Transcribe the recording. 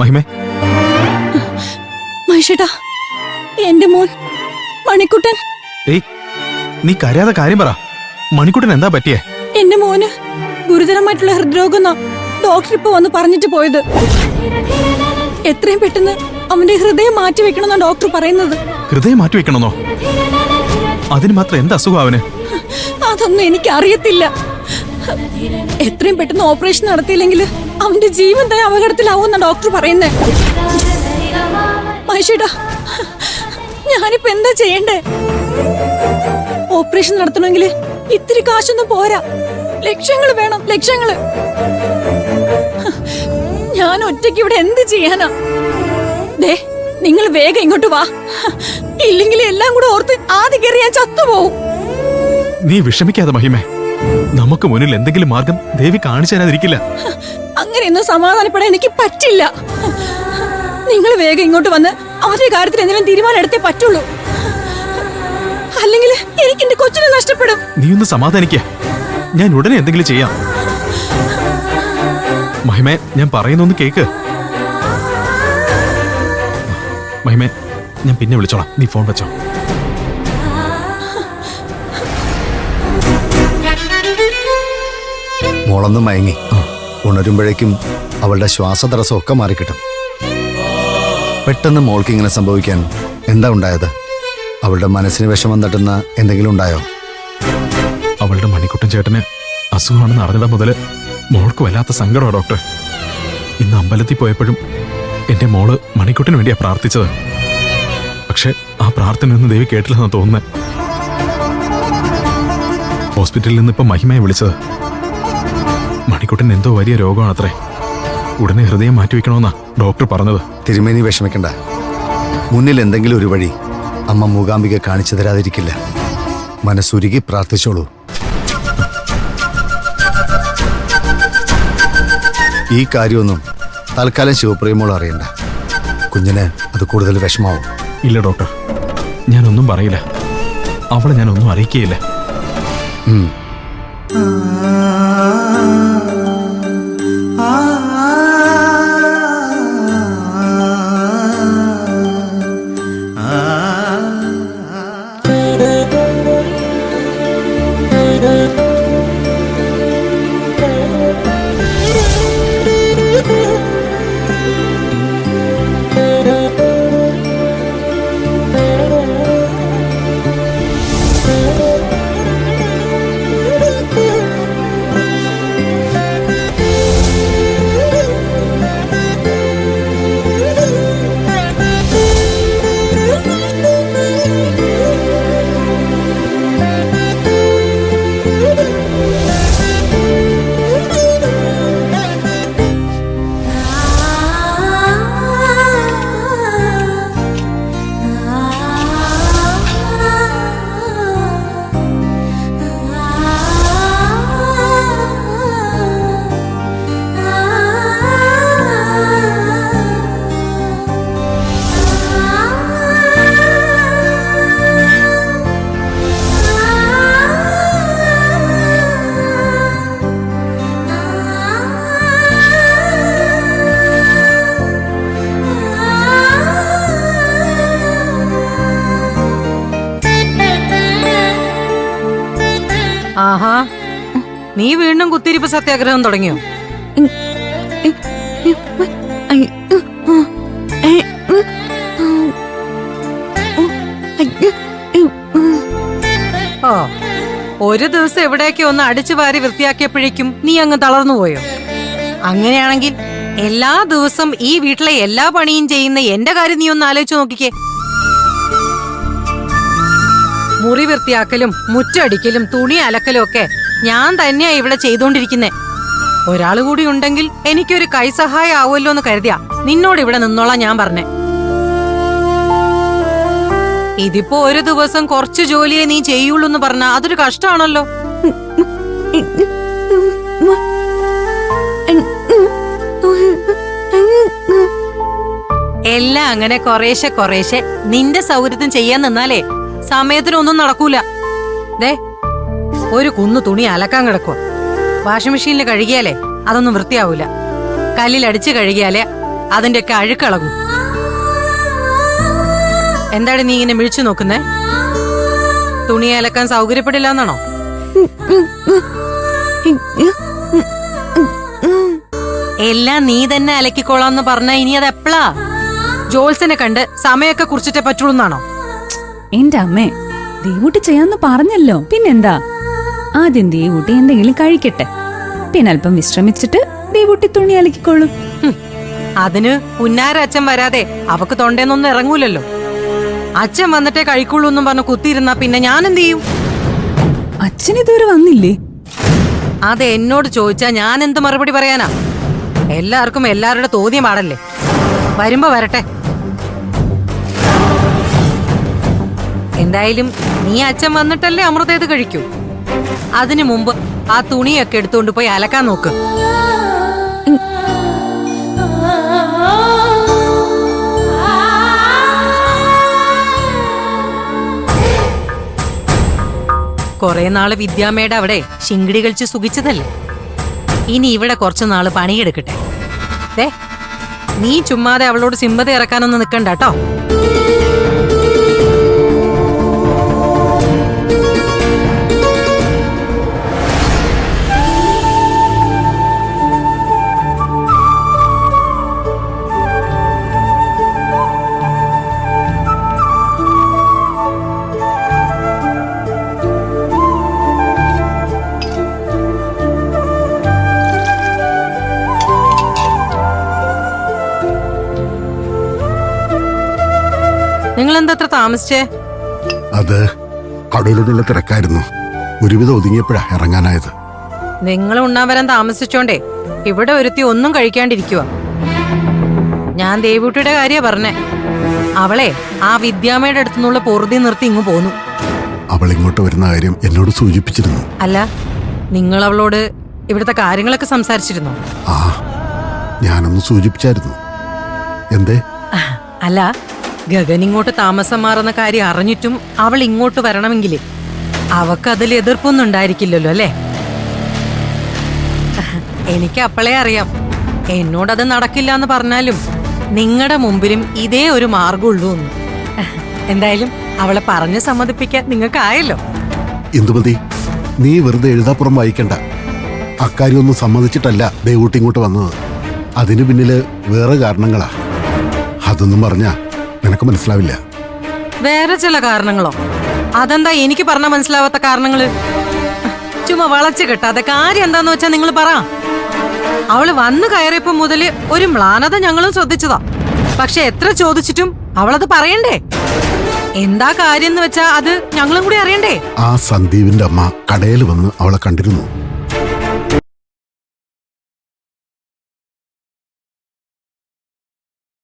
മഹിമേ, മഹേഷേട്ടാ, എന്റെ മോൻ മണിക്കുട്ടൻ. ഏയ്, നീ കരയാതെ കാര്യം പറ. മണിക്കുട്ടൻ എന്താ പറ്റിയേ? എന്റെ മോന് ഗുരുതരമായിട്ടുള്ള ഹൃദ്രോഗം ഡോക്ടർ ഇപ്പൊ വന്ന് പറഞ്ഞിട്ട് പോയത്. എത്രയും പെട്ടെന്ന് അവന്റെ ഹൃദയം മാറ്റി വെക്കണമെന്നാ ഡോക്ടർ പറയുന്നത്. ഹൃദയം മാറ്റി വെക്കണമെന്നോ? അതിന് മാത്രം എന്ത് അസുഖം അവന്? അതൊന്നും എനിക്ക് അറിയത്തില്ല. എത്രയും പെട്ടെന്ന് ഓപ്പറേഷൻ നടത്തിയില്ലെങ്കിൽ അവന്റെ ജീവൻ തന്നെ അപകടത്തിലാവുമെന്നാ ഡോക്ടർ പറയുന്നേ. മഹേഷേട്ടാ, ഞാനിപ്പോ എന്താ ചെയ്യണ്ടേ? ഓപ്പറേഷൻ നടത്തണമെങ്കിൽ ഇത്തിരി കാശൊന്നും പോരാ, ലക്ഷങ്ങൾ വേണം, ലക്ഷങ്ങള്. ഞാൻ ഒറ്റയ്ക്ക് ഇവിടെ എന്ത് ചെയ്യാനാ? ദേ, നിങ്ങൾ വേഗം ഇങ്ങോട്ട് വാ, ഇല്ലെങ്കിൽ എല്ലാം കൂടെ ഓർത്ത് ആദ്യം കയറി ഞാൻ ചത്തുപോകും. നീ വിഷമിക്കാതെ മഹിമേ, നമുക്ക് മുന്നിൽ എന്തെങ്കിലും മാർഗം ദേവി കാണിച്ചു തരാതിരിക്കില്ല. അങ്ങനെയൊന്നും സമാധാനപ്പെടാൻ എനിക്ക് പറ്റില്ല. നിങ്ങൾ വേഗം ഇങ്ങോട്ട് വന്ന് അവരുടെ കാര്യത്തിൽ എന്തെങ്കിലും തീരുമാനം എടുത്തേ പറ്റുള്ളൂ, അല്ലെങ്കിൽ എനിക്ക് എന്റെ കൊച്ചിനെ നഷ്ടപ്പെടും. നീ ഒന്ന് സമാധാനിക്കേ, ഞാൻ ഉടനെ എന്തെങ്കിലും ചെയ്യാം. മഹിമേ, ഞാൻ പറയുന്നൊന്ന് കേക്ക്. മഹിമേ, ഞാൻ പിന്നെ വിളിച്ചോളാം, നീ ഫോൺ വെച്ചോ. മോളൊന്നും മയങ്ങി. ഉണരുമ്പോഴേക്കും അവളുടെ ശ്വാസതടസ്സമൊക്കെ മാറിക്കിട്ടും. പെട്ടെന്ന് മോൾക്ക് ഇങ്ങനെ സംഭവിക്കാൻ എന്താ ഉണ്ടായത്? അവളുടെ മനസ്സിന് വിഷമം തട്ടുന്ന എന്തെങ്കിലും ഉണ്ടായോ? അവളുടെ മണിക്കുട്ടൻ ചേട്ടന് അസുഖമാണെന്ന് അറിഞ്ഞിട മുതൽ മോൾക്ക് വല്ലാത്ത സങ്കടമാണ് ഡോക്ടർ. ഇന്ന് അമ്പലത്തിൽ പോയപ്പോഴും എന്റെ മോള് മണിക്കുട്ടന് വേണ്ടിയാ പ്രാർത്ഥിച്ചത്. പക്ഷെ ആ പ്രാർത്ഥനയൊന്നും ദേവി കേട്ടില്ലെന്നാണ് തോന്നുന്നത്. ഹോസ്പിറ്റലിൽ നിന്ന് ഇപ്പൊ മഹിമയെ വിളിച്ചത്. മണിക്കുട്ടൻ എന്തോ വലിയ രോഗമാണത്രേ. ഉടനെ ഹൃദയം മാറ്റിവെക്കണമെന്നാ ഡോക്ടർ പറഞ്ഞത്. തിരുമേനി വിഷമിക്കണ്ട. മുന്നിൽ എന്തെങ്കിലും ഒരു വഴി അമ്മ മൂകാംബിക കാണിച്ചു തരാതിരിക്കില്ല. മനസ്സുരുകി പ്രാർത്ഥിച്ചോളൂ. ഈ കാര്യമൊന്നും തൽക്കാലം ശിവപ്രിയമോൾ അറിയണ്ട. കുഞ്ഞിന് അത് കൂടുതൽ വിഷമാവും. ഇല്ല ഡോക്ടർ, ഞാനൊന്നും പറയില്ല. അവളെ ഞാനൊന്നും അറിയിക്കുകയില്ല. ആഹാ, നീ വീണ്ടും കുത്തിരിപ്പ് സത്യാഗ്രഹം തുടങ്ങിയോ? ഓ, ഒരു ദിവസം എവിടെയൊക്കെ ഒന്ന് അടിച്ചു വാരി വൃത്തിയാക്കിയപ്പോഴേക്കും നീ അങ്ങ് തളർന്നു പോയോ? അങ്ങനെയാണെങ്കിൽ എല്ലാ ദിവസം ഈ വീട്ടിലെ എല്ലാ പണിയും ചെയ്യുന്ന എന്റെ കാര്യം നീ ഒന്ന് ആലോചിച്ച് നോക്കിക്കേ. മുറി വൃത്തിയാക്കലും മുറ്റടിക്കലും തുണി അലക്കലും ഒക്കെ ഞാൻ തന്നെയാ ഇവിടെ ചെയ്തോണ്ടിരിക്കുന്നേ. ഒരാള് കൂടി ഉണ്ടെങ്കിൽ എനിക്കൊരു കൈസഹായം ആവുമല്ലോ എന്ന് കരുതിയാ നിന്നോട് ഇവിടെ നിന്നോളാം ഞാൻ പറഞ്ഞേ. ഇതിപ്പോ ഒരു ദിവസം കുറച്ച് ജോലിയെ നീ ചെയ്യുള്ളൂ എന്ന് പറഞ്ഞാ അതൊരു കഷ്ടമാണല്ലോ. എല്ലാം അങ്ങനെ കുറേശ്ശെ കുറേശ്ശെ നിന്റെ സൗകര്യത്തിന് ചെയ്യാൻ നിന്നാലേ സമയത്തിനൊന്നും നടക്കൂല. ദേ, ഒരു കുന്നു തുണി അലക്കാൻ കിടക്കുക. വാഷിംഗ് മെഷീനിൽ കഴുകിയാലേ അതൊന്നും വൃത്തിയാവൂല. കല്ലിൽ അടിച്ച് കഴുകിയാലേ അതിന്റെയൊക്കെ അഴുക്കളകും. എന്താണ് നീ ഇങ്ങനെ മിഴിച്ചു നോക്കുന്നേ? തുണി അലക്കാൻ സൗകര്യപ്പെടില്ല എന്നാണോ? എല്ലാം നീ തന്നെ അലക്കിക്കോളാന്ന് പറഞ്ഞ ഇനി അത് എപ്പളാ? ജോത്സനെ കണ്ട് സമയമൊക്കെ കുറിച്ചിട്ടേ പറ്റുള്ളൂ എന്നാണോ? എന്റെ അമ്മേ, ദേവൂട്ടി ചെയ്യാന്ന് പറഞ്ഞല്ലോ, പിന്നെന്താ? ആദ്യം ദേവൂട്ടി എന്തെങ്കിലും കഴിക്കട്ടെ, പിന്നെ അല്പം വിശ്രമിച്ചിട്ട് ദേവൂട്ടി തുണി അലക്കിക്കോളും. അതിന് പുന്നാര അച്ഛൻ വരാതെ അവക്ക് തൊണ്ടേന്നൊന്നും ഇറങ്ങൂലല്ലോ. അച്ഛൻ വന്നിട്ടേ കഴിക്കുള്ളൂ എന്നും പറഞ്ഞു കുത്തിയിരുന്നാ പിന്നെ ഞാൻ എന്ത് ചെയ്യും? അച്ഛൻ ഇതുവരെ വന്നില്ലേ? അത് എന്നോട് ചോദിച്ചാ ഞാൻ എന്ത് മറുപടി പറയാനാ? എല്ലാവർക്കും എല്ലാവരുടെ തോന്നിയ പാടല്ലേ. വരുമ്പോ വരട്ടെ. എന്തായാലും നീ അച്ഛൻ വന്നിട്ടല്ലേ അമൃതേത് കഴിക്കൂ. അതിനു മുമ്പ് ആ തുണിയൊക്കെ എടുത്തുകൊണ്ട് പോയി അലക്കാൻ നോക്ക്. കൊറേ നാള് വിദ്യാമ്മയുടെ അവിടെ ശിങ്കിടി കളിച്ച് സുഖിച്ചതല്ലേ. ഇനി ഇവിടെ കുറച്ചു നാള് പണിയെടുക്കട്ടെ. ദേ, നീ ചുമ്മാതെ അവളോട് സിമ്പതി ഇറക്കാനൊന്നും നിക്കണ്ട കേട്ടോ. നിങ്ങൾ എന്താ അത്ര താമസിച്ചേ? അത് കടയിലോട്ടുള്ള തിരക്കായിരുന്നു. ഒരുവിധം ഒതുങ്ങിയപ്പോഴാ ഇറങ്ങാനായത്. നിങ്ങൾ ഉണ്ണാൻ വരാൻ താമസിച്ചോണ്ടേ ഇവിടെ ഒരുത്തി ഒന്നും കഴിക്കാണ്ടിരിക്കുക. ഞാൻ ദേവൂട്ടിയുടെ കാര്യ പറഞ്ഞേ. അവളെ ആ വിദ്യാമ്മയുടെ അടുത്തുനിന്നുള്ള പൊറുതി നിർത്തി ഇങ്ങ് പോന്നു. അവൾ ഇങ്ങോട്ട് വരുന്ന കാര്യം എന്നോട് സൂചിപ്പിച്ചിരുന്നു. അല്ല, നിങ്ങൾ അവളോട് ഇവിടുത്തെ കാര്യങ്ങളൊക്കെ സംസാരിച്ചിരുന്നോ? ആ, ഞാനൊന്ന് സൂചിപ്പിച്ചായിരുന്നു. എന്തേ? അല്ല, ഗഗൻ ഇങ്ങോട്ട് താമസം മാറുന്ന കാര്യം അറിഞ്ഞിട്ടും അവൾ ഇങ്ങോട്ട് വരണമെങ്കിൽ അവക്ക് അതിൽ എതിർപ്പൊന്നും ഉണ്ടായിരിക്കില്ലല്ലോ അല്ലേ? എനിക്ക് അപ്പളേ അറിയാം. എന്നോടത് നടക്കില്ല എന്ന് പറഞ്ഞാലും നിങ്ങളുടെ മുമ്പിലും ഇതേ ഒരു മാർഗമുള്ളൂ എന്ന്. എന്തായാലും അവളെ പറഞ്ഞ് സമ്മതിപ്പിക്കാൻ നിങ്ങൾക്കായല്ലോ. ഇന്ദുമതി, നീ വെറുതെ എഴുതാപ്പുറം വായിക്കണ്ട. അക്കാര്യമൊന്നും സമ്മതിച്ചിട്ടല്ല ദേവൂട്ടി ഇങ്ങോട്ട് വന്നത്. അതിനു പിന്നില് വേറെ കാരണങ്ങളാ. അതൊന്നും പറഞ്ഞാ നിനക്ക് മനസ്സിലാവില്ല. വേറെ ചില കാരണങ്ങളോ? അതെന്താ എനിക്ക് പറഞ്ഞാ മനസ്സിലാവാത്ത കാരണങ്ങള്? ചുമ്മാ വളച്ചു കെട്ടാതെ കാര്യം എന്താന്ന് വെച്ചാ നിങ്ങൾ പറ. അവള് വന്നു കയറിയപ്പോ മുതല് ഒരു മ്ലാനത ഞങ്ങളും ശ്രദ്ധിച്ചതാ. പക്ഷെ എത്ര ചോദിച്ചിട്ടും അവളത് പറയണ്ടേ? എന്താ കാര്യം എന്ന് വെച്ചാ അത് ഞങ്ങളും കൂടി അറിയണ്ടേ? ആ സന്ദീപിന്റെ അമ്മ കടയിൽ വന്ന് അവളെ കണ്ടിരുന്നു.